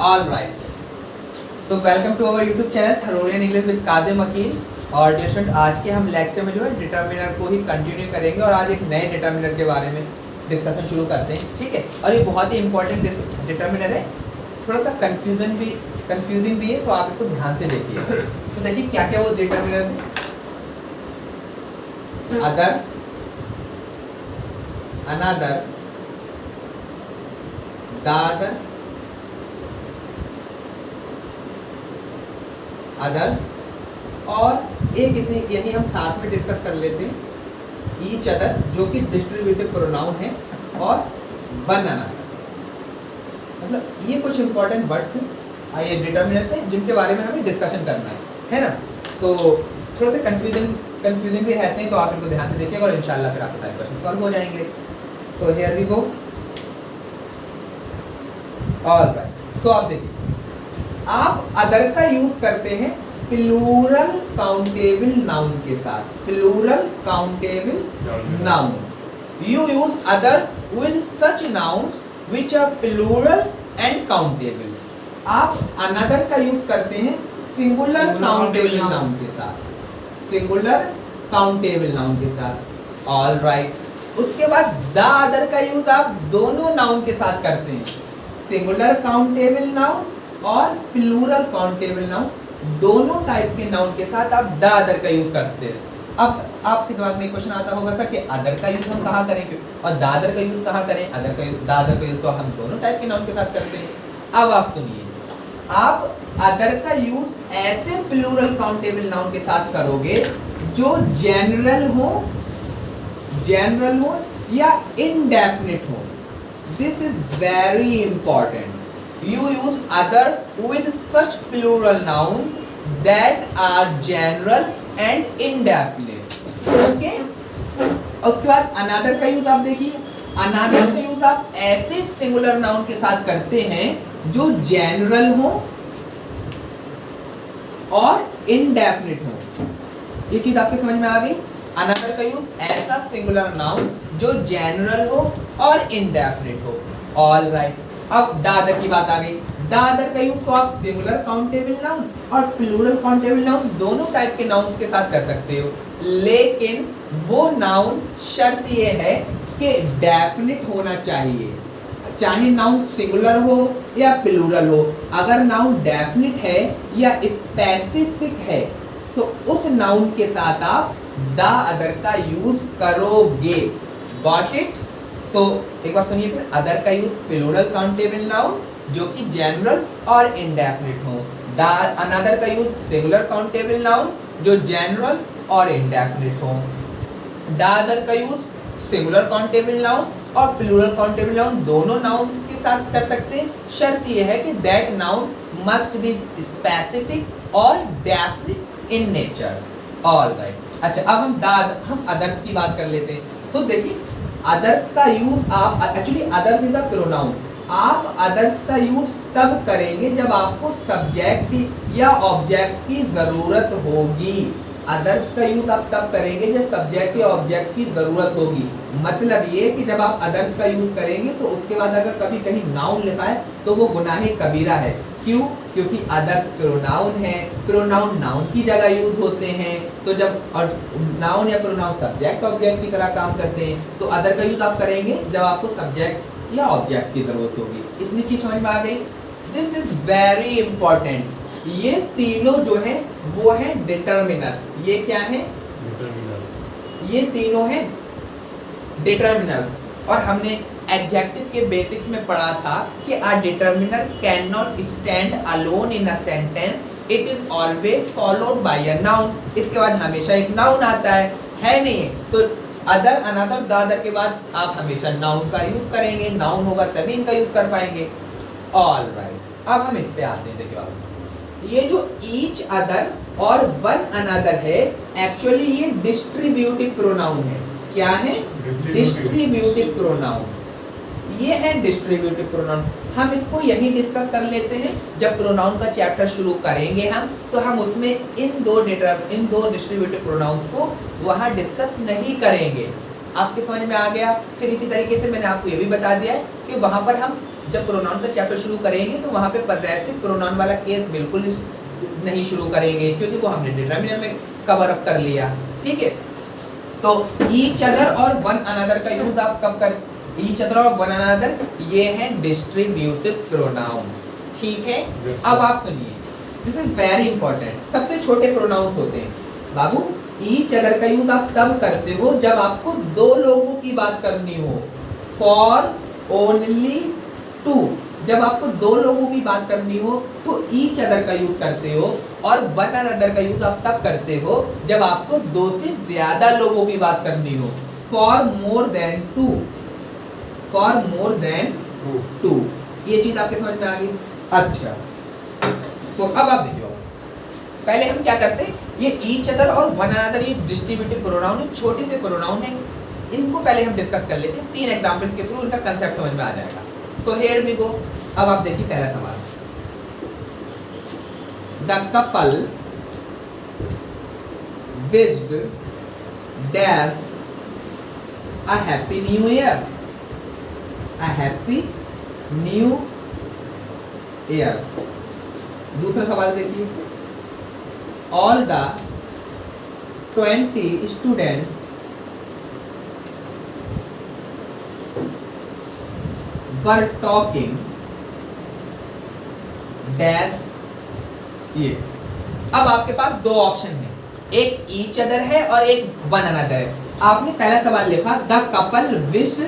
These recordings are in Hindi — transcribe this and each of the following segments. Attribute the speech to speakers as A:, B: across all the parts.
A: ऑल राइट, तो welcome to our YouTube channel थरोरियन इंग्लिश विद कादिम अकील। और डियर स्टूडेंट, आज के हम लेक्चर में जो है डिटर्मिनर को ही कंटिन्यू करेंगे और आज एक नए डिटर्मिनर के बारे में डिस्कशन शुरू करते हैं, ठीक है। और ये बहुत ही इंपॉर्टेंट डिटर्मिनर है, थोड़ा सा कंफ्यूजिंग भी है, तो आप इसको ध्यान से देखिए। तो देखिए क्या क्या वो डिटर्मिनर है। अदर, अनदर, दादर, अदर्स, और एक इसी यही हम साथ में डिस्कस कर लेते हैं, ईच अदर जो कि डिस्ट्रीब्यूटिव प्रोनाउन है, और वन अनदर। मतलब ये कुछ इंपॉर्टेंट वर्ड्स हैं, ये डिटर्मिनर्स हैं जिनके बारे में हमें डिस्कशन करना है ना। तो थोड़ा सा कंफ्यूजिंग भी रहते हैं, तो आप इनको ध्यान से देखिएगा और इंशाल्लाह फिर आपके टाइम क्वेश्चन सॉल्व हो जाएंगे। So here we go. Alright, so आप देखिए, आप अदर का यूज करते हैं प्लूरल काउंटेबल नाउन के साथ। Plural countable noun, you use other with such nouns which are plural and countable. आप अनदर का यूज करते हैं सिंगुलर काउंटेबल नाउन के साथ, सिंगुलर काउंटेबल नाउन के साथ। ऑल राइट, उसके बाद द अदर का यूज आप दोनों नाउन के साथ करते हैं, सिंगुलर काउंटेबल नाउन और प्लूरल काउंटेबल नाउन, दोनों टाइप के नाउन के साथ आप द अदर का यूज करते हैं। अब आपके दिमाग में एक क्वेश्चन आता होगा सर कि अदर का यूज हम कहाँ करेंगे और द अदर का यूज कहाँ करें। द अदर का यूज तो हम दोनों टाइप के नाउन के साथ करते हैं। अब आप सुनिए, आप अदर का यूज ऐसे प्लूरल काउंटेबल नाउन के साथ करोगे जो जनरल हो या इनडेफिनिट हो। This is very important. You use other with such plural nouns that are general and indefinite. Okay? उसके बाद another का यूज आप देखिए, another का यूज आप ऐसे सिंगुलर नाउन के साथ करते हैं जो जनरल हो और इनडेफिनिट हो। ये चीज आपके समझ में आ गई। another का यूज ऐसा सिंगुलर नाउन जो जनरल हो और इनडेफिनिट हो। ऑल राइट, अब द अदर की बात आ गई। द अदर का यूज तो आप सिंगुलर काउंटेबल नाउन और प्लूरल काउंटेबल नाउन दोनों टाइप के नाउन्स के साथ कर सकते हो, लेकिन वो नाउन शर्त ये है कि डेफिनिट होना चाहिए, चाहे नाउन सिंगुलर हो या प्लूरल हो। अगर नाउन डेफिनिट है या स्पेसिफिक है तो उस नाउन के साथ आप द अदर का यूज करोगे। Got it? तो एक बार सुनिए फिर, अदर का यूज प्लूरल काउंटेबल नाउन जो कि जनरल और इनडेफिनिट हो। अनदर का यूज सिंगुलर काउंटेबल नाउन जो जनरल और इनडेफिनिट हो। द अदर का यूज सिंगुलर काउंटेबल नाउन और प्लूरल काउंटेबल नाउन दोनों नाउन के साथ कर सकते हैं। शर्त यह है कि that noun must be specific और definite in nature. All right, अच्छा अब हम अदर्स की बात कर लेते हैं। तो देखिए, अदर्स का यूज आप actually others is a pronoun. आप अदर्स का यूज तब करेंगे जब आपको सब्जेक्ट या ऑब्जेक्ट की जरूरत होगी। अदर्स का यूज आप तब करेंगे जब सब्जेक्ट या ऑब्जेक्ट की जरूरत होगी। मतलब ये कि जब आप अदर्स का यूज करेंगे तो उसके बाद अगर कभी कहीं नाउन लिखा है तो वो गुनाहे कबीरा है। क्यों? क्योंकि अदर्स प्रोनाउन है, प्रोनाउन नाउन की जगह यूज होते हैं। तो जब और नाउन या प्रोनाउन सब्जेक्ट ऑब्जेक्ट की तरह काम करते हैं, तो अदर का यूज आप करेंगे जब आपको सब्जेक्ट या ऑब्जेक्ट की जरूरत होगी। इतनी चीज समझ में आ गई। This is very important. ये तीनों जो है वो है डिटर्मिनर। ये क्या है? ये तीनों है डिटर्मिनर। और हमने एडजेक्टिव के बेसिक्स में पढ़ा था कि a determiner can not stand alone in a sentence, it is always followed by a noun. इसके बाद हमेशा एक नाउन आता है नहीं? तो अदर, अनदर, द अदर के बाद आप हमेशा नाउन का यूज करेंगे। नाउन होगा तभी इनका यूज कर पाएंगे। ऑल राइट, अब हम इस पे आते हैं। देखिए आप, ये जो ईच अदर और वन अनदर है, एक्चुअली ये डिस्ट्रीब्यूटिव प्रोनाउन है। क्या है? Distributive pronoun. ये है डिस्ट्रीब्यूटिव प्रोनाउन। हम इसको यही डिस्कस कर लेते हैं जब प्रोनाउन का चैप्टर शुरू करेंगे हम, तो हम उसमें इन दो डिस्ट्रीब्यूटिव प्रोनाउंस को वहाँ डिस्कस नहीं करेंगे। आपके समझ में आ गया? फिर इसी तरीके से मैंने आपको ये भी बता दिया है कि वहाँ पर हम जब प्रोनाउन का चैप्टर शुरू करेंगे तो वहाँ पे पजेसिव प्रोनाउन वाला केस बिल्कुल नहीं शुरू करेंगे, क्योंकि वो हमने डिटरमिनर में कवर अप कर लिया। ठीक है, तो ईच अदर और वन अनदर का यूज आप कब कर, ईच अदर और वन अनदर ये है डिस्ट्रीब्यूटिव प्रोनाउन। ठीक है, अब आप सुनिए, दिस इज वेरी इंपॉर्टेंट। सबसे छोटे प्रोनाउंस होते हैं बाबू। ईच अदर का यूज आप तब करते हो जब आपको दो लोगों की बात करनी हो, फॉर ओनली टू। जब आपको दो लोगों की बात करनी हो तो ईच अदर का यूज करते हो, और वन अनदर का यूज आप तब करते हो जब आपको दो से ज्यादा लोगों की बात करनी हो, for more than two, for more than two. ये चीज आपके समझ में आ गई? अच्छा, तो अब आप देखिए, पहले हम क्या करते हैं, ये ईच अदर और वन अनदर ये डिस्ट्रीब्यूटिव प्रोनाउन है, छोटे से प्रोनाउन है, इनको पहले हम डिस्कस कर लेते हैं। 3 एग्जांपल्स के थ्रू इनका कांसेप्ट समझ में आ जाएगा। So here we go. अब आप देखिए पहला सवाल, the couple wished dash a happy new year, a happy new year. दूसरा सवाल देखिए, all the 20 students were talking dash ये। अब आपके पास दो ऑप्शन है, एक ईच अदर है और एक वन अनदर है। आपने पहला सवाल लिखा the couple wished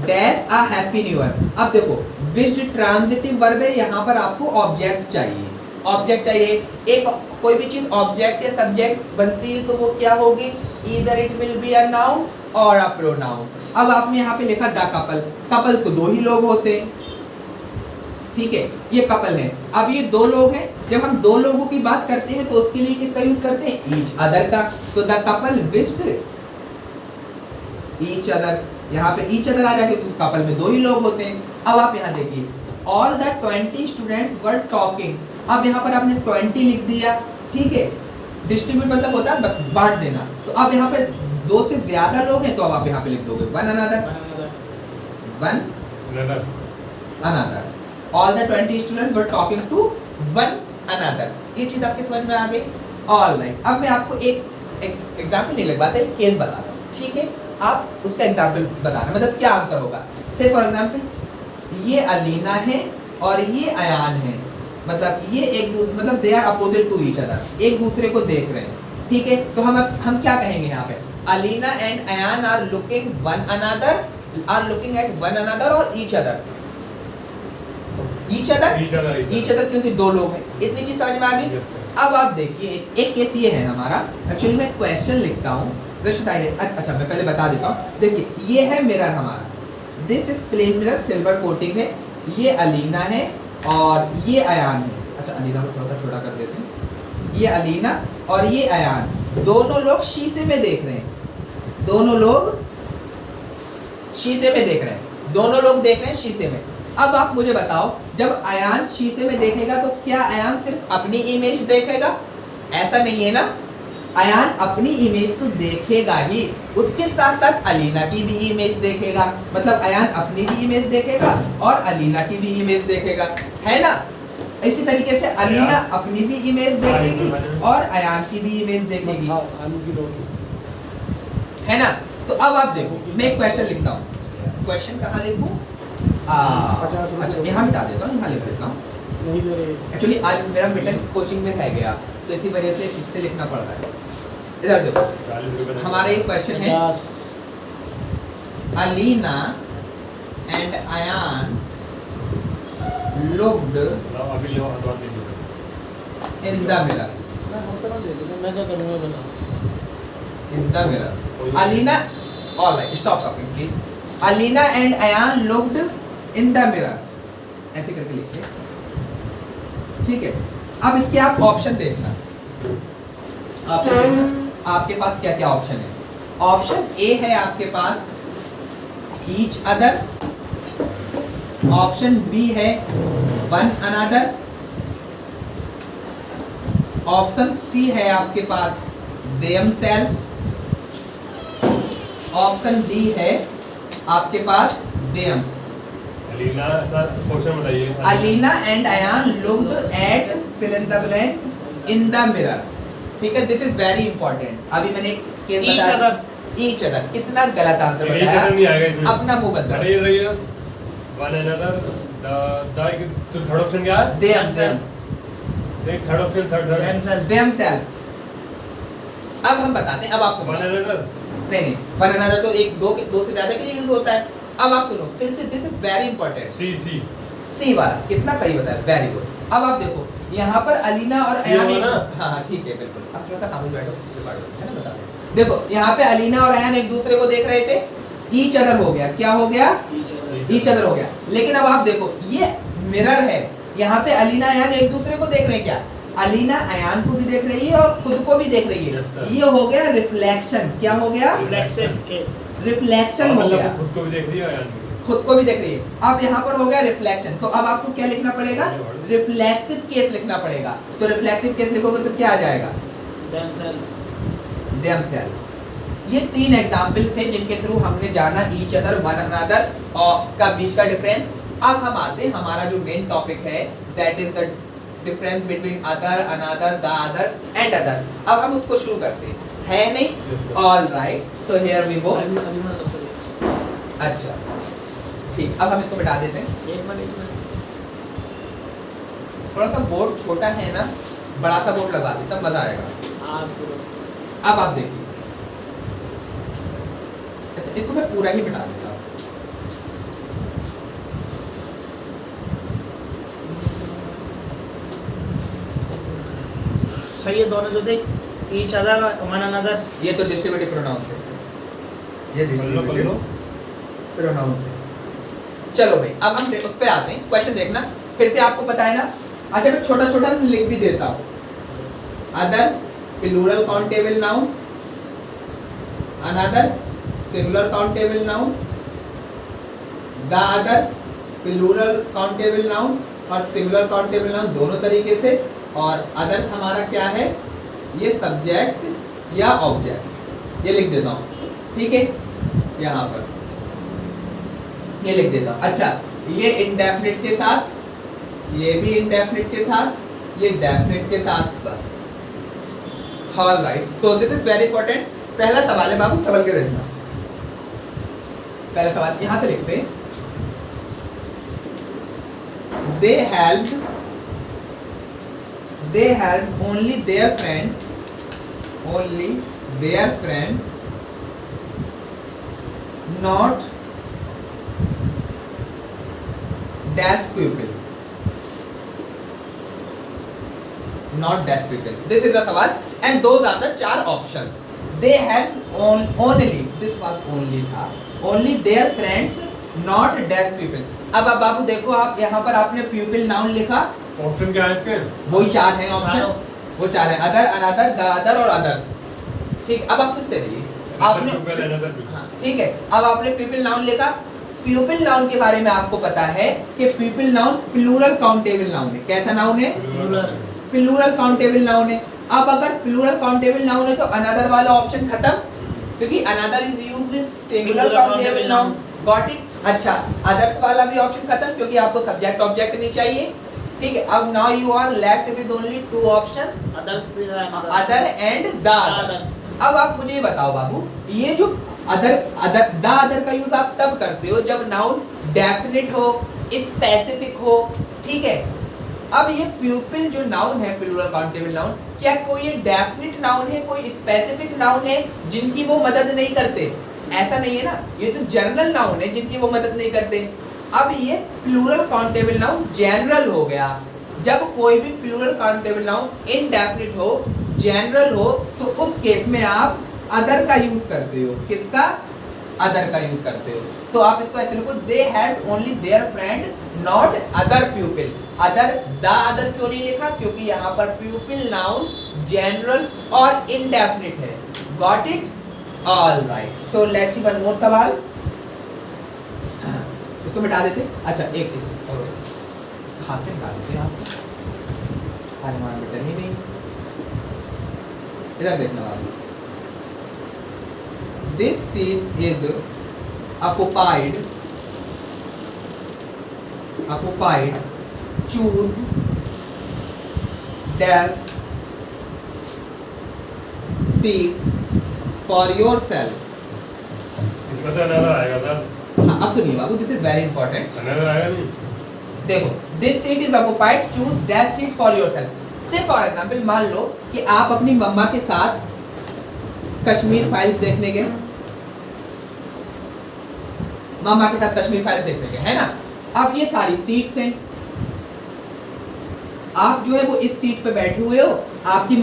A: dash a happy new year. अब देखो, विश्ड ट्रांजिटिव वर्ब है, यहाँ पर आपको ऑब्जेक्ट चाहिए, ऑब्जेक्ट चाहिए। एक कोई भी चीज ऑब्जेक्ट या सब्जेक्ट बनती है तो वो क्या होगी, either it will be a noun और अ प्रोनाउन। अब आपने यहाँ पे लिखा द कपल, कपल तो दो ही लोग होते हैं, ठीक है, ये कपल है। अब ये दो लोग हैं, जब हम दो लोगों की बात करते हैं तो उसके लिए किसका यूज करते हैं, ईच अदर का। तो the couple wished each other, यहाँ पे ईच अदर आ जाके कपल में दो ही लोग होते हैं। अब आप यहाँ देखिए, all the 20 students were talking. अब यहाँ पर आपने 20 लिख दिया, ठीक है, डिस्ट्रीब्यूट मतलब होता है बांट देना। तो अब यहाँ पे दो से ज्यादा लोग हैं तो अब आप यहाँ पे लिख दोगे one another, one another. All the 20 students were talking to one another. ये चीज आपके समझ में आ गई? All right. अब मैं आपको एक एग्जाम्पल नहीं लगवाता, एक केस बताता हूँ, ठीक है, आप उसका एग्जाम्पल बताना, मतलब क्या आंसर होगा। से फॉर एग्जाम्पल, ये अलीना है और ये अयान है, मतलब ये एक दूसरे, मतलब they are opposite to each other, एक दूसरे को देख रहे हैं, ठीक है। तो हम क्या कहेंगे यहाँ पे, Alina and Ayan are looking one another, are looking at one another और ईच अदर। ईच अदर क्योंकि दो लोग हैं। इतनी चीज समझ में आ गई? अब आप देखिए, एक केस ये है हमारा, एक्चुअली मैं क्वेश्चन लिखता हूँ, अच्छा मैं पहले बता देता हूँ। देखिए ये है मिरर हमारा, this is plane mirror, silver coating है, ये अलीना है और ये अयान है। अच्छा अलीना को थोड़ा सा छोटा कर देते हैं, ये अलीना और ये अयान, दोनों लोग शीशे में देख रहे हैं, दोनों लोग शीशे में देख रहे हैं, दोनों लोग देख रहे हैं शीशे में। अब आप मुझे बताओ, जब अयान शीशे में देखेगा तो क्या अयान सिर्फ अपनी इमेज देखेगा? ऐसा नहीं है ना, अयान अपनी इमेज तो देखेगा ही, उसके साथ साथ अलीना की भी इमेज देखेगा, मतलब अयान अपनी भी इमेज देखेगा और अलीना की भी इमेज देखेगा, है ना। इसी तरीके से अलीना अपनी भी इमेज देखेगी और अयान की भी इमेज देखेगी, है ना। तो अब आप देखो, मैं एक क्वेश्चन लिखता हूँ, क्वेश्चन कहाँ लिखूँ, अच्छा यहाँ मिटा देता हूँ, यहाँ लिख देता हूँ। एक्चुअली आज मेरा मिटन कोचिंग में रह गया तो इसी वजह से इससे लिखना पड़ रहा है। इधर देखो, हमारा एक क्वेश्चन है, Alina and Ayan looked in the mirror. In the mirror. Alina, all right, stop talking please. Alina and Ayan looked in the mirror. ऐसे करके लिखिए, ठीक है। अब इसके आप ऑप्शन देखना, ऑप्शन देखना आपके पास क्या क्या ऑप्शन है। ऑप्शन ए है आपके पास ईच अदर, ऑप्शन बी है वन अनदर, ऑप्शन सी है आपके पास देम सेल्फ, ऑप्शन डी है आपके पास देम
B: अलीना सर क्वेश्चन बताइए।
A: Alina and Ayan looked at fill in the blanks in the mirror। ठीक है, दिस इज वेरी इंपॉर्टेंट। अभी मैंने एक केस बताया ईच अदर, कितना गलत आंसर बताया,
B: नहीं आएगा इसमें।
A: अपना मुंह बंद
B: अरे ये रहिए वन अनदर द तो थर्ड ऑप्शन क्या है?
A: themselves।
B: एक थर्ड ऑप्शन थर्ड
A: themselves। अब हम बताते हैं, अब आप
B: वन
A: सुनो।
B: अनदर
A: नहीं वन अनदर तो एक दो से ज्यादा के लिए यूज होता है। अब आप सुनो फिर से, दिस इज वेरी इंपॉर्टेंट।
B: सी
A: सी वाला कितना सही बताया, वेरी गुड। अब आप देखो यहाँ पर अलीना और अयान
B: ये वाला?
A: हाँ हाँ ठीक है बिल्कुल। अब थोड़ा सा खामोश बैठो, है ना, बता दे। देखो यहाँ पे अलीना और अयान एक दूसरे को देख रहे थे, ईच अदर हो गया, क्या हो गया, ईच अदर हो गया। लेकिन अब आप देखो ये मिरर है, यहाँ पे अलीना अयान एक दूसरे को देख रहे हैं, क्या अलीना अयान को भी देख रही है और खुद को भी देख रही है।
B: Yes, sir।
A: ये हो गया रिफ्लेक्शन, क्या हो गया,
C: रिफ्लेक्सिव केस।
A: रिफ्लेक्शन हो गया,
B: खुद को भी देख रही है यार।
A: खुद को भी देख रही है। अब यहाँ पर हो गया रिफ्लेक्शन, तो अब आपको क्या लिखना पड़ेगा, रिफ्लेक्सिव केस लिखना पड़ेगा। तो रिफ्लेक्सिव केस लिखोगे तो क्या आ जाएगा, themselves। ये तीन एग्जाम्पल्स थे जिनके थ्रू हमने जाना ईच अदर, वन अनदर और का बीच का डिफरेंस। अब हम आते हैं, हमारा जो मेन टॉपिक है that is the difference between other, another, the other and other. अब हम उसको शुरू करते हैं, है नहीं, all right, so here we go. अच्छा ठीक, अब हम इसको मिटा देते हैं। थोड़ा सा बोर्ड छोटा है ना, बड़ा सा बोर्ड लगा दे तब मजा आएगा। अब आप देखिए, इसको मैं पूरा ही मिटा देता हूँ।
C: सही है, दोनों जो थे ईच अदर वन अनदर।
A: ये तो डिस्ट्रीब्यूटिव प्रोनाउन थे, ये डिस्ट्रीब्यूटिव प्रोनाउन थे। चलो भाई अब हम उस पे आते हैं। क्वेश्चन देखना फिर से, आपको पता है ना। अच्छा मैं छोटा छोटा लिख भी देता हूँ। Other plural countable noun, another singular countable noun, the other plural countable noun और सिंगुलर काउंटेबल नाउन दोनों तरीके से। और अदर्स हमारा क्या है, ये सब्जेक्ट या ऑब्जेक्ट, ये लिख देता हूँ, ठीक है, यहाँ पर ये लिख देता हूँ। अच्छा ये इंडेफिनिट के साथ, ये भी इंडेफिनिट के साथ, ये डेफिनिट के साथ, बस। All right, so this is very important. पहला सवाल है बाबू, समझ के देखना। पहला सवाल यहाँ से लिखते हैं, they helped only their friend not dash pupil, this is the सवाल and those are the चार options। they helped only, this was only था, only their friends not dash pupil। अब बाबू देखो, आप यहाँ पर आपने pupil नाउन लिखा,
B: ऑप्शन क्या है इसके?
A: वही चार हैं ऑप्शन, वो चार है, अदर, अनदर, द अदर और अदर। ठीक, अब आप सुनते रहिए। आपने हाँ ठीक है, अब आपने पीपल नाउन लिखा। पीपल नाउन के बारे में आपको पता है कि people noun plural countable noun है। कैसा नाउन है, प्लूरल काउंटेबल नाउन है। अब अगर प्लूरल काउंटेबल नाउन है तो अनदर वाला ऑप्शन खत्म, क्योंकि another is used with singular countable noun. Got it. अच्छा अदर्स वाला भी ऑप्शन खत्म, क्योंकि आपको सब्जेक्ट ऑब्जेक्ट नहीं चाहिए। ठीक है, अब now you are left with only two option, other and the other. अब आप मुझे बताओ बाबू, ये जो द अदर का यूज आप तब करते हो जब नाउन डेफिनिट हो, स्पेसिफिक हो। ठीक है, अब ये प्यूपिल जो नाउन है, प्लूरल काउंटेबल नाउन, क्या कोई डेफिनिट नाउन है, कोई स्पेसिफिक नाउन है जिनकी वो मदद नहीं करते? ऐसा नहीं है ना, ये तो जनरल नाउन है जिनकी वो मदद नहीं करते। अब ये प्लूरल काउंटेबल नाउन जनरल हो गया। जब कोई भी प्लूरल काउंटेबल नाउन इनडेफिनिट हो, जनरल हो, तो उस केस में आप अदर का यूज करते हो। किसका? अदर का यूज करते हो। तो आप इसको ऐसे लिखो, they had only there friend not other प्यूपिल। Other, the other क्यों नहीं लिखा? क्योंकि यहाँ पर प्यूपिल नाउन जनरल और इनडेफिनिट है। Got it? All right, so let's see one more सवाल। इसको मिटा देते। अच्छा एक और हाथ से मिटा देते हैं। आप मान बेटा नहीं, इधर देखना बाबू। This seat is occupied occupied choose dash seat for yourself.
B: इसमें तो अनदर आएगा सर,
A: हाँ, अब सुनिए बाबू, this is very important.
B: Another आएगा नहीं।
A: देखो, this seat is occupied, choose that seat for yourself. Say for example मान लो कि आप अपनी मम्मा के साथ कश्मीर फाइल्स देखने गए, मम्मा के साथ कश्मीर फाइल्स देखने गए, है ना. अब ये सारी सीट्स हैं, आप जो है वो इस सीट पे बैठे हुए हो, आपकी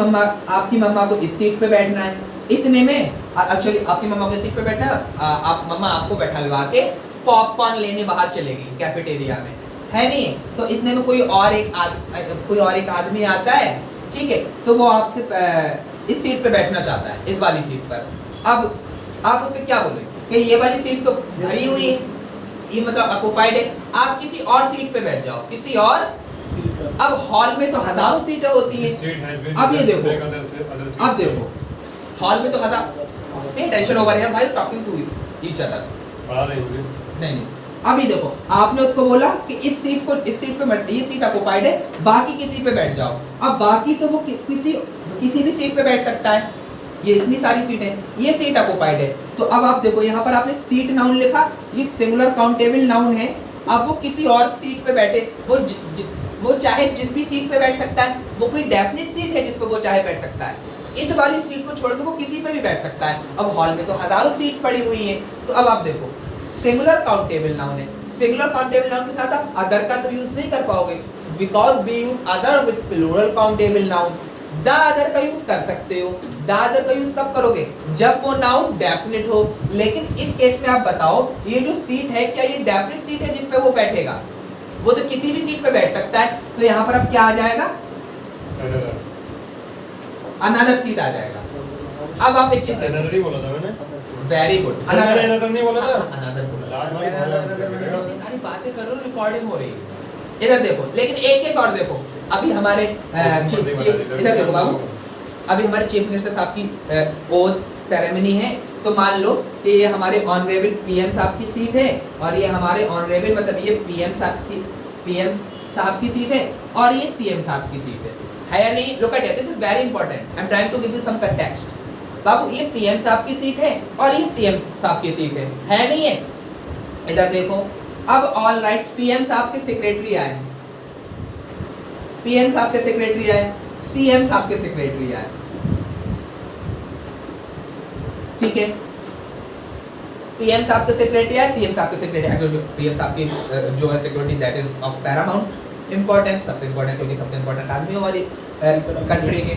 A: मम्मा को इस सीट पे बैठना है. इतने में एक्चुअली आपकी मम्मा को इस सीट पे बैठना है, आप मम्मा आपको बैठलवा के पॉपकॉर्न लेने बाहर चले गई कैफेटेरिया में, है नहीं. तो इतने में कोई और एक आदमी आता है, ठीक है, तो वो आपसे इस सीट पे बैठना चाहता है, इस वाली सीट पर. अब आप उससे क्या बोले कि ये वाली सीट तो भरी हुई है, ये मतलब ऑक्युपाइड है, आप किसी और सीट पे बैठ जाओ, किसी और. अब हॉल में तो हजारों सीटें होती हैं. अब ये देखो, अब देखो हॉल में तो नहीं, tension over here while talking to each other. नहीं, अब ये देखो, आपने उसको बोला कि इस सीट पे मत, ये सीट ऑक्युपाइड है, बाकी किसी पे बैठ जाओ. अब बाकी तो वो किसी भी सीट पे बैठ सकता है, ये इतनी सारी सीट है, ये सीट ऑक्युपाइड है. तो अब आप देखो, यहाँ पर आपने सीट नाउन लिखा, ये सिंगुलर काउंटेबल नाउन है. अब वो किसी और सीट पे बैठे, वो चाहे जिस भी सीट पे बैठ सकता है, वो कोई डेफिनेट सीट है जिस पे वो चाहे बैठ सकता है. इस वाली सीट को छोड़कर वो किसी पे भी बैठ सकता है. अब हॉल में तो हजारों सीट्स पड़ी हुई हैं. तो अब आप देखो, सिंगुलर काउंटेबल नाउन है, सिंगुलर काउंटेबल नाउन के साथ आप अदर का तो यूज नहीं कर पाओगे, because we use other with plural countable noun. The other का यूज कर सकते हो. द अदर का यूज कब करोगे? जब वो नाउन डेफिनेट हो. लेकिन इस केस में आप बताओ, ये जो सीट है, क्या ये डेफिनेट सीट है जिस पे वो बैठेगा? वो तो किसी भी सीट पे बैठ सकता है. तो यहाँ पर अब क्या आ जाएगा? अनदर सीट आ जाएगा. अब आप एक चीज देखो,
B: अनदर ही बोला था मैंने.
A: Very good.
B: अनदर नहीं बोला था.
A: अनदर बोला.
B: अनदर
A: सारी बातें कर रहे हो, रिकॉर्डिंग हो रही है. इधर देखो, लेकिन एक केस और देखो. अभी हमारे इधर देखो बाबू, अभी हमारे चीफ मिनिस्टर साहब की ओथ सेरेमनी है. तो मान लो कि ये हमारे ऑनरेबल पीएम साहब की सीट है, और ये हमारे ऑनरेबल मतलब ये पीएम साहब की सीट है, और ये सीएम साहब की सीट है या नहीं? Look at it, this is very important. I am trying to give you some context. बाबू, ये पीएम साहब की सीट है और ये सीएम साहब की सीट है नहीं है? इधर देखो. अब ऑल राइट, पीएम साहब के सेक्रेटरी आए, पीएम साहब के सेक्रेटरी आए, सीएम साहब के सेक्रेटरी आए, ठीक है. पीएम साहब के सेक्रेटरी आए, सीएम साहब के सेक्रेटरी. पीएम साहब की जो है secretary, that is of Paramount importance, सबसे इंपॉर्टेंट, क्योंकि सबसे इंपॉर्टेंट आदमी हमारी कंट्री के,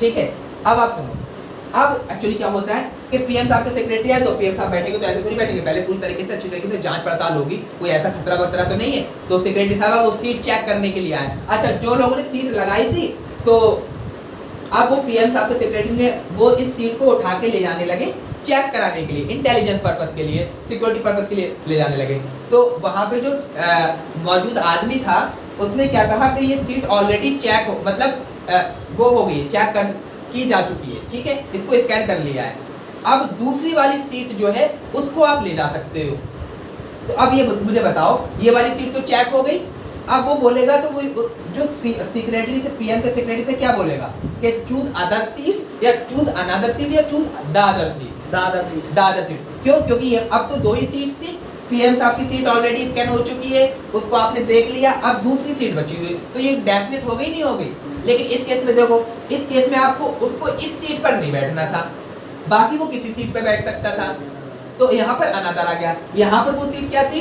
A: ठीक है. अब आप सुनो, अब एक्चुअली क्या होता है कि पीएम साहब के सेक्रेटरी है, तो पीएम साहब बैठेंगे तो ऐसे थोड़ी बैठेंगे, पहले पूरी तरीके से अच्छी तरीके से जांच पड़ताल होगी, कोई ऐसा खतरा बतरा तो नहीं है. तो सेक्रेटरी साहब वो सीट चेक करने के लिए आए. अच्छा, जो लोगों ने सीट लगाई थी, तो अब वो पीएम साहब के सेक्रेटरी ने वो इस सीट को उठा के ले जाने लगे, चेक कराने के लिए, इंटेलिजेंस पर्पस के लिए, सिक्योरिटी पर्पस के लिए ले जाने लगे. तो वहां पे जो मौजूद आदमी था, उसने क्या कहा कि ये सीट ऑलरेडी चेक हो, मतलब वो हो गई, चेक कर की जा चुकी है, ठीक है, इसको स्कैन कर लिया है. अब दूसरी वाली सीट जो है उसको आप ले जा सकते हो. तो अब ये मुझे बताओ, ये वाली सीट तो चेक हो गई. अब वो बोलेगा तो वो जो सेक्रेटरी से, पीएम के सेक्रेटरी से क्या बोलेगा कि चूज अदर सीट या चूज अनदर सीट या choose the other seat. The other seat क्यों? क्योंकि ये अब तो दो ही सीट्स थी. पीएम साहब की सीट ऑलरेडी स्कैन हो चुकी है, उसको आपने देख लिया, अब दूसरी सीट बची हुई, तो ये डेफिनेट हो गई नहीं हो गई. लेकिन इस केस में देखो, इस केस में आपको उसको इस सीट पर नहीं बैठना था, बाकी वो किसी सीट पर बैठ सकता था. तो यहाँ पर अनदर आ गया. यहाँ पर वो सीट क्या थी?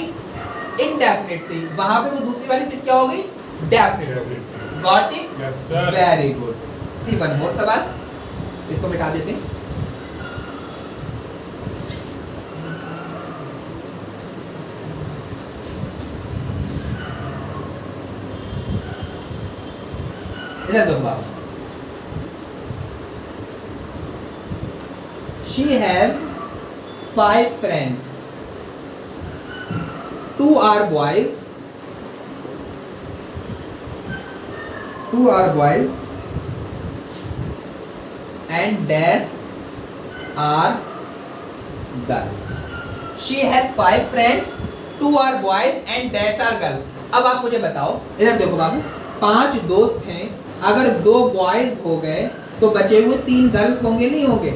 A: इनडेफिनिट थी. वहां पे वो दूसरी वाली सीट क्या हो गई? डेफिनेट हो गई. Got it? Very good. See one more सवाल, इसको मिटा देते हैं. इधर दो बात. She has 5 friends. 2 are boys. 2 are boys and dash are girls. She has 5 friends 2 are boys and dash are girls. अब आप मुझे बताओ, इधर देखो बाबू, 5 दोस्त हैं, अगर 2 बॉयज हो गए तो बचे हुए 3 गर्ल्स होंगे, नहीं होंगे?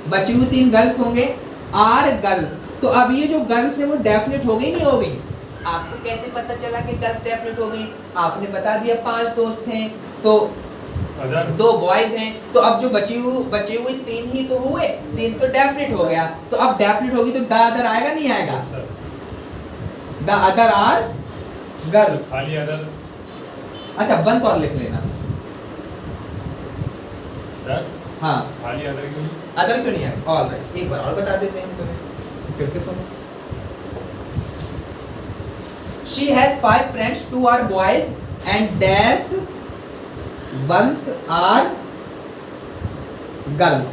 A: बचे हुए 3 गर्ल्स होंगे, आर गर्ल्स। तो अब ये जो गर्ल्स है वो डेफिनेट हो गई, नहीं हो गई? आपको कैसे पता चला कि गर्ल्स डेफिनेट हो गई? आपने बता दिया 5 दोस्त हैं तो 2 बॉयज हैं, तो अब जो बचे हुए 3 ही तो हुए, 3 तो डेफिनेट हो गया। तो अब डेफिनेट होगी तो द अदर आएगा, नहीं आएगा? The other are girls.
B: खाली अदर।
A: अच्छा, वंस और लिख लेना।
B: सर
A: हाँ,
B: खाली अदर क्यों?
A: अदर क्यों नहीं है? ऑल राइट, एक बार और बता देते हैं हम तुम्हें, फिर से सुनो। She has 5 friends, 2 are boys and dash ones are girls.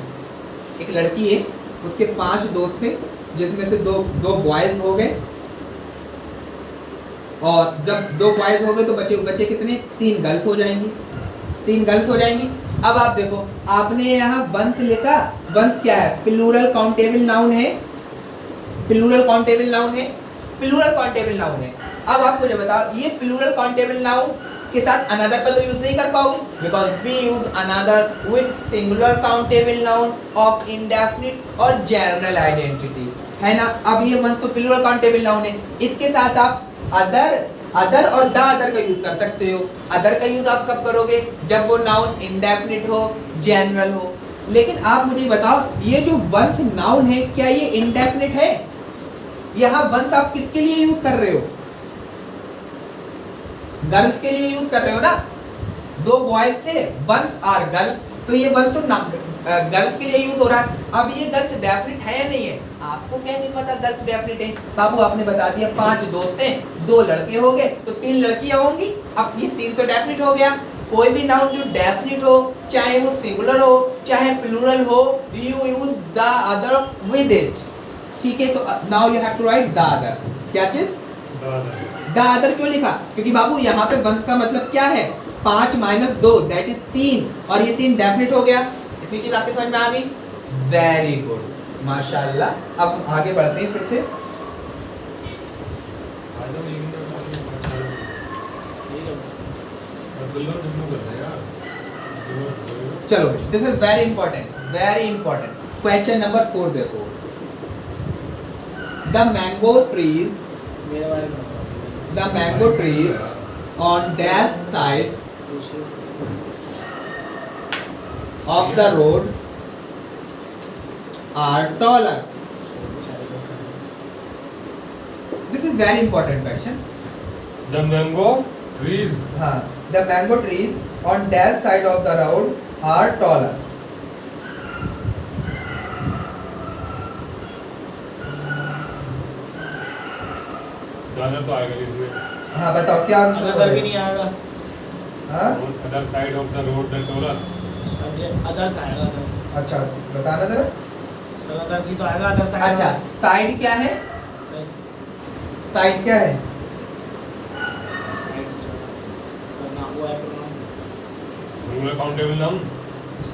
A: एक लड़की है, उसके 5 दोस्त थे, जिसमें से दो बॉयज हो गए, और जब 2 बॉयज हो गए तो बचे कितने? 3 गर्ल्स हो जाएंगी। 3 गर्ल्स हो जाएंगी। अब आप देखो, आपने यहाँ वंस लिखा, वंस क्या है? प्लूरल काउंटेबल नाउन है, प्लूरल काउंटेबल नाउन है, प्लूरल काउंटेबल नाउन है। अब आप मुझे बताओ, ये प्लूरल काउंटेबल नाउन के साथ अनदर का तो यूज नहीं कर पाओगे, because we use another with singular countable noun of indefinite और जनरल आइडेंटिटी, है ना? अब ये वंस तो प्लूरल काउंटेबल नाउन है, इसके साथ आप अदर और द अदर का यूज कर सकते हो। अदर का यूज आप कब करोगे? जब वो नाउन इंडेफिनिट हो, जनरल हो। लेकिन आप मुझे बताओ, ये जो वंस नाउन है, क्या ये इंडेफिनिट है? यहाँ वंस आप किसके लिए यूज कर रहे हो? गर्ल्स के लिए यूज कर रहे हो ना? 2 बॉयज थे, वंस आर गर्ल्स, तो ये वंस तो गर्ल्स के लिए यूज हो रहा है। अब ये गर्ल्स डेफिनिट है या नहीं है? आपको कैसे पता गर्ल्स डेफिनिट है? बाबू आपने बता दिया 5 दोस्त हैं, 2 लड़के हो गए तो 3 लड़कियां होंगी। अब ये 3 तो डेफिनिट हो गया। कोई भी नाउन जो डेफिनिट हो, चाहे वो सिंगुलर हो चाहे प्लूरल हो, you use the other with it, ठीक है? तो now you have to write the other. क्या चीज? द अदर क्यों लिखा? क्योंकि बाबू यहाँ पे वंस का मतलब क्या है? 5 - 2 दैट इज 3, और ये 3 डेफिनिट हो गया। इतनी चीज आपके समझ में आ गई? वेरी गुड, माशाल्लाह। अब हम आगे बढ़ते हैं फिर से। चलो, this is very important, very important. Question number 4 देखो। The mango trees on that side of the road are taller. This is very important question.
B: The mango trees.
A: हाँ, the mango trees on that side of the road are taller.
B: Other तो आएगा इसमें।
A: हाँ, बताओ क्या आंसर
C: अदर भी नहीं आएगा।
A: हाँ,
B: other side of the road the taller.
C: Others आएगा, अदर्स।
A: अच्छा बताना जरा।
C: सर अदर्स ही तो आएगा, अदर साइड।
A: अच्छा, साइड क्या है? साइड क्या है?
B: Singular countable noun.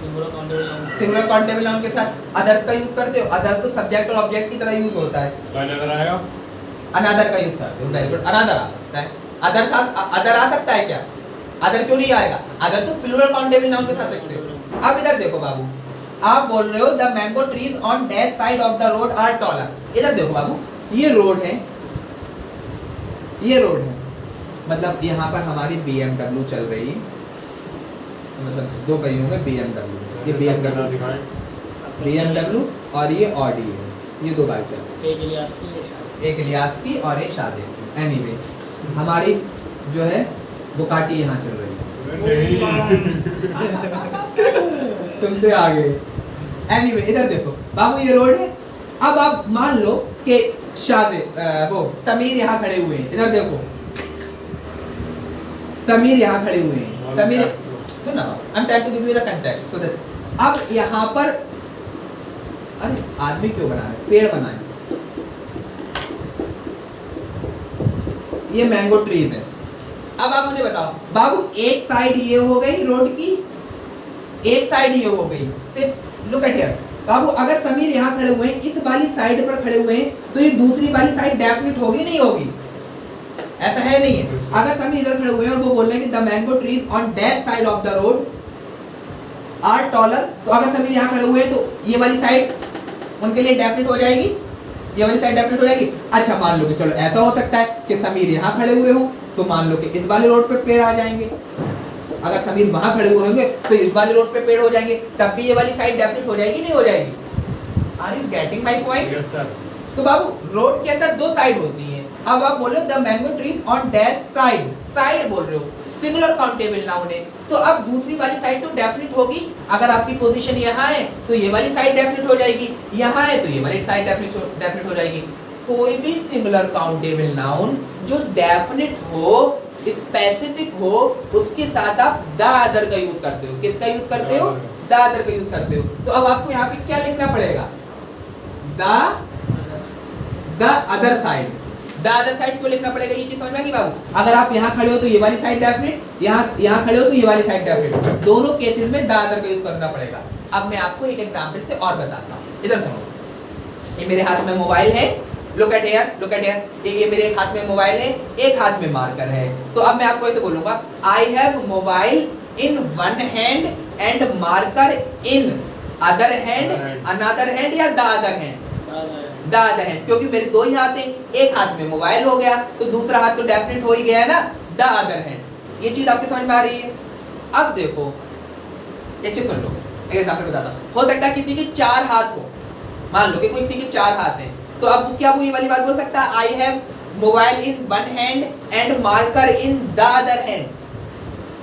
A: Singular countable noun के साथ अदर्स का यूज करते हो। अदर्स तो सब्जेक्ट और ऑब्जेक्ट की तरह यूज होता है।
B: अनदर आएगा।
A: अनदर का यूज करते हो, वेरी गुड। अनदर आ सकता है। अदर आ सकता है क्या? अदर क्यों नहीं आएगा? अदर तो प्लूरल काउंटेबल नाउन के साथ रखते हो। अब इधर देखो बाबू, आप बोल रहे हो the mango trees on that side of the road are taller. इधर देखो बाबू, ये रोड है, ये रोड है, मतलब यहाँ पर हमारी BMW चल रही है, मतलब 2 पहियों में BMW, ये BMW और ये ऑडी है, ये 2 बाइक चल रही है। एक इलियास की और एक शादी की। एनीवे, हमारी जो है बुकाटी यहाँ चल रही है। तुमसे आगे। एनीवे, इधर देखो बाबू, ये रोड है। अब आप मान लो कि वो समीर यहाँ खड़े हुए हैं। इधर देखो, समीर यहाँ खड़े हुए हैं। समीर, सुना, I am trying to give you the context so that. अब यहाँ पर, अरे आदमी क्यों बना रहे? पेड़ बनाए। ये मैंगो ट्रीज है। अब आप मुझे बताओ बाबू, एक साइड ये हो गई रोड की, एक साइड ये हो गई। सिर्फ लुक एट हियर बाबू अगर समीर यहाँ खड़े हुए हैं, इस वाली साइड पर खड़े हुए हैं, तो ये दूसरी वाली साइड डेफिनेट होगी नहीं होगी? ऐसा है नहीं है? अगर समीर इधर खड़े हुए हैं और वो बोल रहे हैं कि the mango trees on that side of the road are taller, तो अगर समीर यहाँ खड़े हुए हैं तो ये वाली साइड उनके लिए डेफिनेट हो जाएगी, ये वाली साइड डेफिनेट हो जाएगी। अच्छा मान लो कि चलो ऐसा हो सकता है कि समीर यहाँ खड़े हुए हो, तो मान लो कि इस वाले रोड पे पेड़ आ जाएंगे। अगर समीर वहां खड़े हुए होंगे तो इस वाले रोड पे पेड़ हो जाएंगे, तब भी ये वाली साइड डेफिनेट हो जाएगी नहीं हो जाएगी? Are you getting my point?
B: Yes sir.
A: तो बाबू रोड के अंदर दो साइड होती हैं। अब आप बोल रहे हो the mango trees on that side, side बोल रहे हो, सिंगुलर काउंटेबल नाउन है, तो अब दूसरी वाली साइड तो डेफिनेट होगी। अगर आपकी पोजीशन यहाँ है तो ये वाली साइड डेफिनेट हो जाएगी, यहाँ है तो ये वाली साइड डेफिनेट हो जाएगी। कोई भी सिंगुलर काउंटेबल नाउन जो डेफिनेट हो, स्पेसिफिक हो, उसके साथ आप द अदर का यूज करते हो। किसका यूज करते हो? द अदर का यूज करते हो। तो अब आपको यहाँ पे क्या लिखना पड़ेगा? The other side. The other side क्यों लिखना पड़ेगा? ये चीज समझ में आ गई बाबू? अगर आप यहाँ खड़े हो तो ये वाली साइड डेफिनेट, यहाँ खड़े हो तो ये वाली साइड डेफिनेट, दोनों केसेस में द अदर का यूज करना पड़ेगा। अब मैं आपको एक एग्जांपल से और बताता हूँ, इधर सुनो। ये मेरे हाथ में मोबाइल है, look at here, look at here. ये मेरे एक हाथ में मोबाइल है, एक हाथ में मार्कर है। तो अब मैं आपको ऐसे बोलूंगा, I have mobile in one hand and marker in other hand, another hand या the other hand? The other hand, क्योंकि मेरे दो ही हाथ हैं, एक हाथ में मोबाइल हो गया तो दूसरा हाथ तो डेफिनेट हो ही गया है ना, द अदर हैंड। ये चीज आपके समझ में आ रही है? अब देखो एक चीज सुन लो, एक एग्जांपल बताता हूं। हो सकता है किसी के चार हाथ हो, मान लो कि कोई किसी के चार हाथ हैं, तो अब क्या वो ये वाली बात बोल सकता है, आई have mobile in one hand and marker in the other hand?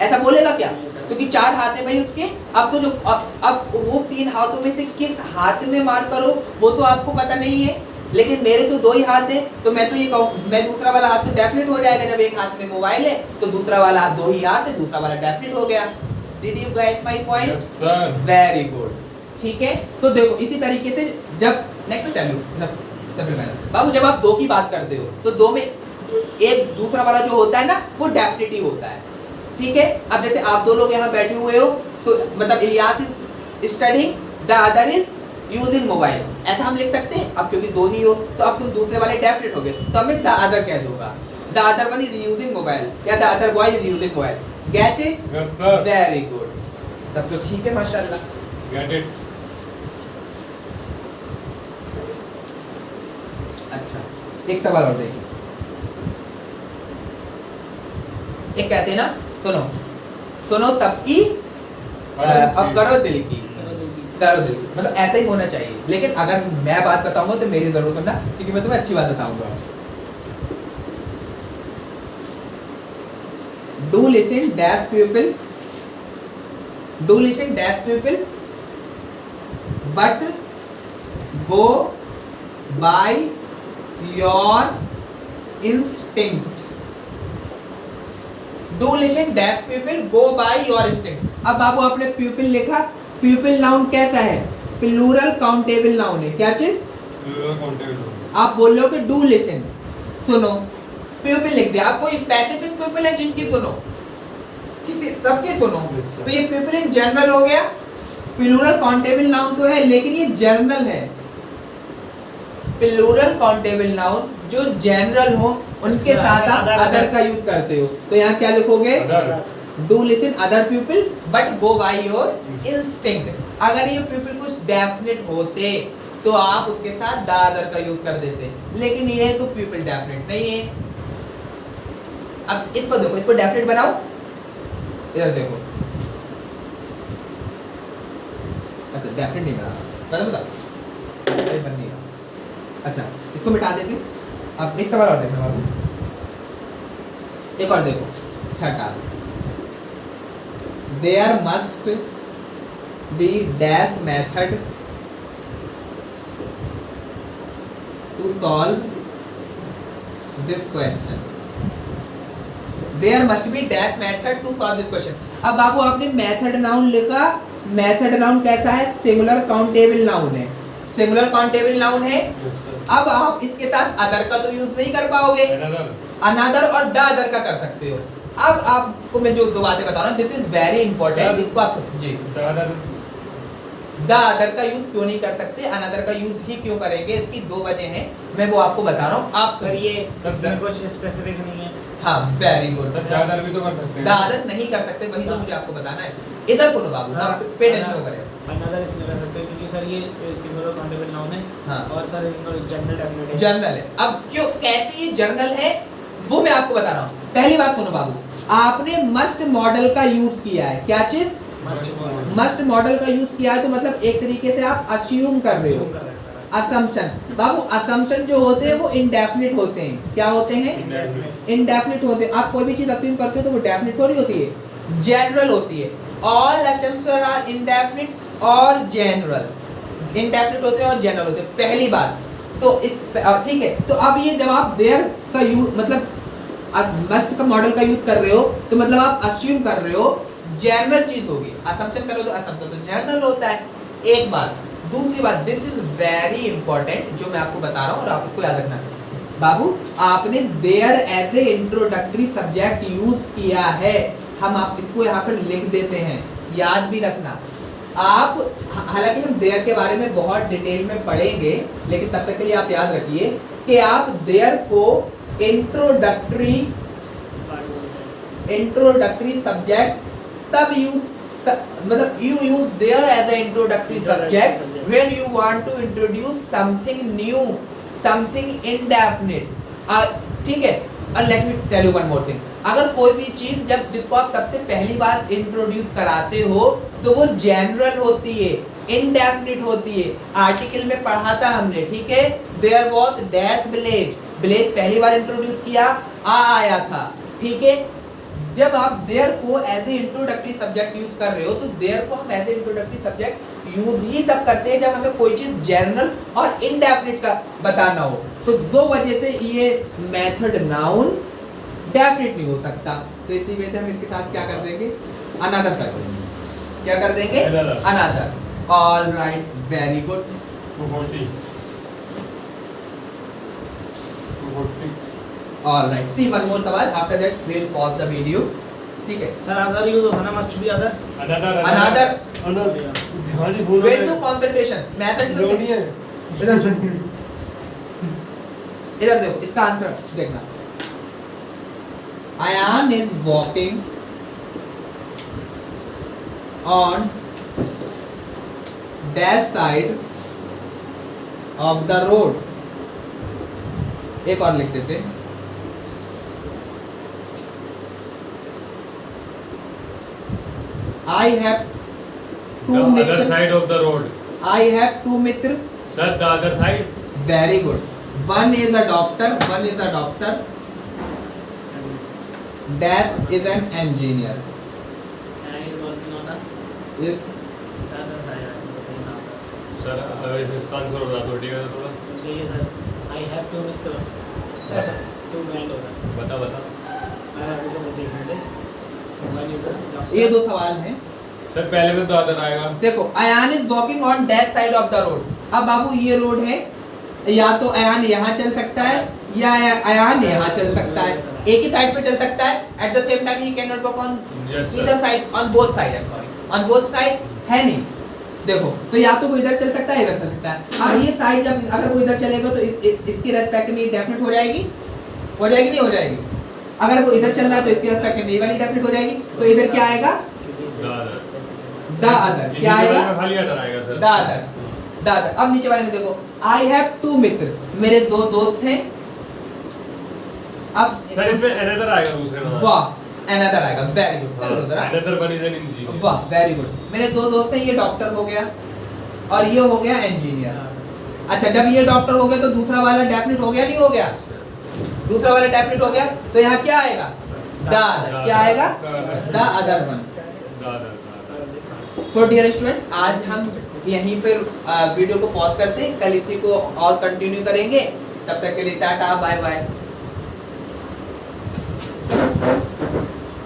A: ऐसा बोलेगा क्या? क्योंकि चार हाथ है भाई उसके। अब तो जो अब वो तीन हाथों में से किस हाथ में मार्कर हो वो तो आपको पता नहीं है, लेकिन मेरे तो दो ही हाथ हैं, तो मैं तो ये कहूँ, मैं दूसरा वाला हाथ तो डेफिनेट हो जाएगा। जब एक हाथ में मोबाइल है तो दूसरा वाला हाथ, दो ही हाथ है, दूसरा वाला डेफिनेट हो गया। Did you get my point?
B: Yes sir.
A: Very good, ठीक है। तो देखो इसी तरीके से जब नेक्स्ट टेल यू बाबू, जब आप दो की बात करते हो तो दो में एक दूसरा वाला जो होता है ना वो डेफिनेटिव होता है, ठीक है। अब जैसे आप दो लोग यहाँ बैठे हुए हो तो मतलब Ilyas is studying, the other is using mobile, ऐसा हम लिख सकते हैं। अब क्योंकि दो ही हो तो अब तुम दूसरे वाले डेफिनेट हो गए, तो मैं द अदर कह दूंगा, the other one is using mobile या the other boy is using mobile. Get it?
B: Yes sir.
A: Very good, तब तो ठीक है माशाल्लाह।
B: Get it.
A: अच्छा एक सवाल और देखिए, एक कहते हैं ना, सुनो सुनो सबकी अब करो दिल की, करो दिल की, मतलब ऐसा ही होना चाहिए। लेकिन अगर मैं बात बताऊंगा तो मेरी जरूर सुनना, क्योंकि मैं तुम्हें अच्छी बात बताऊंगा। Do listen dash people, do listen dash people but go by your instinct. Do listen dash people go by your instinct. अब बाबू आपने पीपल लिखा, पीपल नाउन कैसा है? प्लूरल काउंटेबल नाउन है। क्या चीज?
B: Plural countable.
A: आप बोल रहे हो कि डू लिसन, सुनो, पीपल लिख दिया। आप कोई स्पेसिफिक पीपल है जिनकी सुनो? किसी सबकी सुनो, तो ये पीपल इन जनरल हो गया। प्लूरल काउंटेबल नाउन तो है लेकिन ये जनरल है। प्लूरल काउंटेबल नाउन जो जनरल हो उनके साथ आप अदर का यूज करते हो, तो यहाँ क्या लिखोगे? Do listen other people but go by your instinct. अगर ये पीपल कुछ डेफिनेट होते तो आप उसके साथ द अदर का यूज कर देते, लेकिन ये तो पीपल डेफिनेट नहीं है। अब इसको देखो, इसको डेफिनेट बनाओ, इधर देखो। अच्छा डेफिनेट नहीं बना, बता बन नहीं रहा। अच्छा इसको मिटा देते। अब एक सवाल और देखना बाबू, एक और देखो, छठा, there must be dash method to solve this question. There must be dash method to solve this question. अब बाबू आपने मेथड नाउन लिखा, मेथड नाउन कैसा है? सिंगुलर काउंटेबल नाउन है, सिंगुलर काउंटेबल नाउन है। अब आप इसके साथ अदर का तो यूज नहीं कर पाओगे, अनदर और द अदर का कर सकते हो। अब आपको मैं जो दो बातें बता रहा हूँ, दिस इज वेरी इंपॉर्टेंट, इसको आप जी द अदर का यूज क्यों नहीं कर सकते, अनदर का यूज ही क्यों करेंगे, इसकी दो वजह हैं, मैं वो आपको बता रहा हूँ, आप
C: सर
A: सुनिए।
C: ये इसमें कुछ स्पेसिफिक नहीं है।
A: हाँ वेरी गुड,
B: सर ज़्यादा भी तो कर सकते
A: द
B: हैं।
A: अदर नहीं कर सकते, वही तो मुझे आपको बताना है। इधर सुनो बाबू ना, पे टेंशन करें।
C: अनदर इसमें कर सकते हैं क्योंकि सर ये सिंगुलर काउंटेबल नाउन है।
A: हाँ।
C: और सर इनका जनरल डेफिनेट है।
A: जर्नल है। अब क्यों कैसे ये जर्नल है वो मैं आपको बता रहा हूँ। पहली बात सुनो बाबू, आपने मस्ट मॉडल का यूज किया है, क्या चीज, मस्ट मॉडल का यूज किया है, तो मतलब एक तरीके से आप अस्यूम कर रहे हो, असम्पशन। बाबू असम्पशन जो होते हैं वो इंडेफिनिट होते हैं, क्या होते हैं, इंडेफिनिट होते हैं। आप कोई भी चीज अस्यूम करते हो तो वो डेफिनिट थोड़ी होती है, जनरल होती है। ऑल असम्पशन आर इंडेफिनिट और जनरल, इंडेफिनिट होते हैं और जनरल होते हैं, पहली बात तो इस ठीक है। तो अब ये जब आप देयर का यूज मतलब मस्ट का मॉडल का यूज कर रहे हो तो मतलब आप अस्यूम कर रहे हो जनरल चीज होगी, असम्पशन कर रहे हो तो असम्पशन तो जनरल होता है, एक बात। दूसरी बात, दिस इज वेरी इंपॉर्टेंट जो मैं आपको बता रहा हूँ और आप इसको याद रखना। बाबू आपने there as a introductory subject use किया है, हम आप इसको यहाँ पर लिख देते हैं, याद भी रखना आप। हालांकि हम देयर के बारे में बहुत डिटेल में पढ़ेंगे, लेकिन तब तक के लिए आप याद रखिए कि आप देयर को इंट्रोडक्टरी सब्जेक्ट तब यूज मतलब you use there as a introductory subject when you want to introduce something new, something indefinite, ठीक है। और let me tell you one more thing, अगर कोई भी चीज जब जिसको आप सबसे पहली बार इंट्रोड्यूस कराते हो तो वो जनरल होती है, इनडेफिनिट होती है। आर्टिकल में पढ़ा था हमने, ठीक है, there was dash village, village पहली बार इंट्रोड्यूस किया आया था, ठीक है। जब आप देयर को as a introductory subject use कर रहे हो तो देयर को हम as a introductory subject use ही तब करते हैं जब हमें कोई चीज जनरल और इनडेफिनिट का बताना हो। तो दो वजह से ये मेथड नाउन डेफिनिट नहीं हो सकता, तो इसी वजह से हम इसके साथ क्या कर देंगे, अनदर कर देंगे। क्या कर देंगे, another. All right, very good. All right, see one more सवाल, after that we will pause the video, ठीक है।
C: सर अदर यूज होना must be other.
A: Another where to concentration method इधर देखो, इसका आंसर देखना। Ayan is walking on dash side of the road. एक और लिख देते, I have two
B: The other
A: mitra.
B: side of the road.
A: I have two mitra.
B: Sir, the other side.
A: Very good. One is a doctor. One is a doctor. Dash is an engineer.
C: And is working on the
A: Is
C: other side, I suppose, in other.
B: Sir इसका आंसर बता दो, ठीक है थोड़ा
C: मुझे ये sir I have two Mitra, two friend होगा।
B: बता
C: मैं अभी तो देखने दे। One is a doctor.
A: ये दो सवाल हैं।
B: सर पहले में तो अदर आएगा।
A: देखो, Ayaan is walking on dash side of the road. अब बाबू ये रोड है, या तो अयान यहाँ चल सकता है या अयान यहाँ चल सकता है, एक ही साइड पे चल सकता है। At the same time he can not walk on either side, on both side, I am sorry, on both side है नहीं। देखो, तो या तो वो इधर चल सकता है, इधर चल सकता है। अब ये साइड जब अगर वो इधर चलेगा तो इसकी रेस्पेक्ट में डेफिनेट हो जाएगी, नहीं हो जाएगी। अगर वो इधर चल रहा है तो इसकी रेस्पेक्ट में ये वाली डेफिनेट हो जाएगी। तो इधर क्या आएगा, द अदर। क्या आएगा,
B: खाली अदर आएगा sir.
A: The other, the other. अब नीचे वाले में देखो, आई हैव टू मित्र, मेरे दो दोस्त हैं। अब
B: सर इसमें अनदर आएगा दूसरे में।
A: वाह, अनदर आएगा, वेरी गुड। चलो उधर आ।
B: Another one is an engineer.
A: वाह, वेरी गुड। मेरे दो दोस्त हैं, ये डॉक्टर हो गया और ये हो गया इंजीनियर। अच्छा, जब ये डॉक्टर हो गया तो दूसरा वाला डेफिनेट हो गया, नहीं हो गया? दूसरा वाला डेफिनेट हो गया तो यहाँ क्या आएगा, द अदर। क्या आएगा, the other one. So dear student, आज हम यहीं पर वीडियो को पॉज करते हैं, कल इसी को और कंटिन्यू करेंगे। तब तक के लिए टाटा, बाय बाय।